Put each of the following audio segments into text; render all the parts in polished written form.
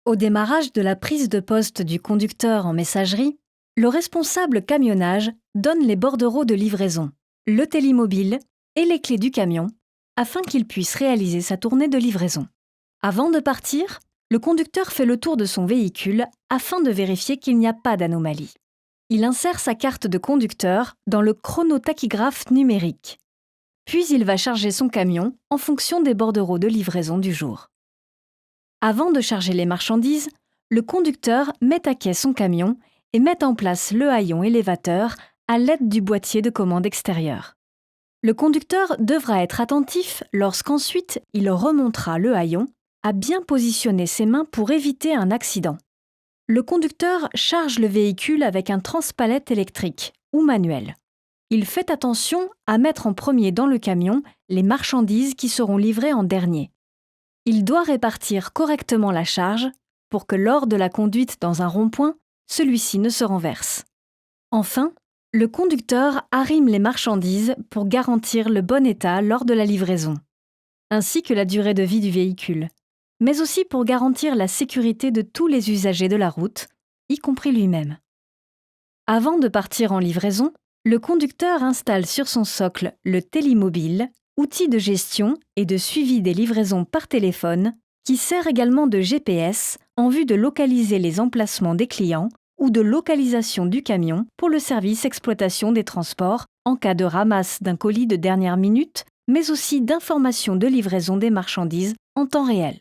Au démarrage de la prise de poste du conducteur en messagerie, le responsable camionnage donne les bordereaux de livraison, le télémobile et les clés du camion afin qu'il puisse réaliser sa tournée de livraison. Avant de partir, le conducteur fait le tour de son véhicule afin de vérifier qu'il n'y a pas d'anomalie. Il insère sa carte de conducteur dans le chronotachygraphe numérique. Puis il va charger son camion en fonction des bordereaux de livraison du jour. Avant de charger les marchandises, le conducteur met à quai son camion et met en place le haillon élévateur à l'aide du boîtier de commande extérieur. Le conducteur devra être attentif lorsqu'ensuite il remontera le haillon à bien positionner ses mains pour éviter un accident. Le conducteur charge le véhicule avec un transpalette électrique ou manuel. Il fait attention à mettre en premier dans le camion les marchandises qui seront livrées en dernier. Il doit répartir correctement la charge pour que lors de la conduite dans un rond-point, celui-ci ne se renverse. Enfin, le conducteur arrime les marchandises pour garantir le bon état lors de la livraison, ainsi que la durée de vie du véhicule, mais aussi pour garantir la sécurité de tous les usagers de la route, y compris lui-même. Avant de partir en livraison, le conducteur installe sur son socle le télémobile, outil de gestion et de suivi des livraisons par téléphone, qui sert également de GPS en vue de localiser les emplacements des clients ou de localisation du camion pour le service exploitation des transports en cas de ramasse d'un colis de dernière minute, mais aussi d'information de livraison des marchandises en temps réel.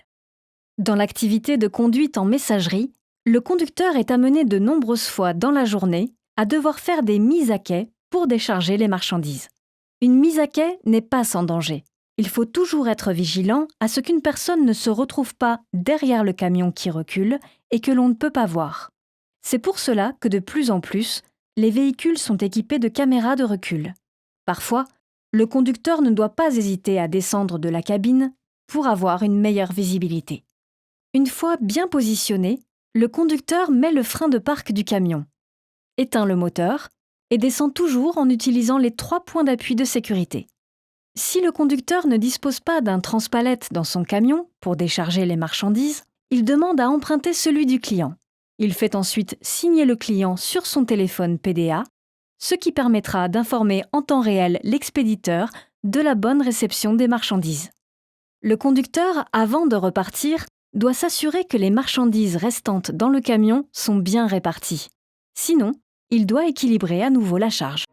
Dans l'activité de conduite en messagerie, le conducteur est amené de nombreuses fois dans la journée à devoir faire des mises à quai pour décharger les marchandises. Une mise à quai n'est pas sans danger. Il faut toujours être vigilant à ce qu'une personne ne se retrouve pas derrière le camion qui recule et que l'on ne peut pas voir. C'est pour cela que de plus en plus, les véhicules sont équipés de caméras de recul. Parfois, le conducteur ne doit pas hésiter à descendre de la cabine pour avoir une meilleure visibilité. Une fois bien positionné, le conducteur met le frein de parc du camion, éteint le moteur et descend toujours en utilisant les 3 points d'appui de sécurité. Si le conducteur ne dispose pas d'un transpalette dans son camion pour décharger les marchandises, il demande à emprunter celui du client. Il fait ensuite signer le client sur son téléphone PDA, ce qui permettra d'informer en temps réel l'expéditeur de la bonne réception des marchandises. Le conducteur, avant de repartir, doit s'assurer que les marchandises restantes dans le camion sont bien réparties. Sinon, il doit équilibrer à nouveau la charge.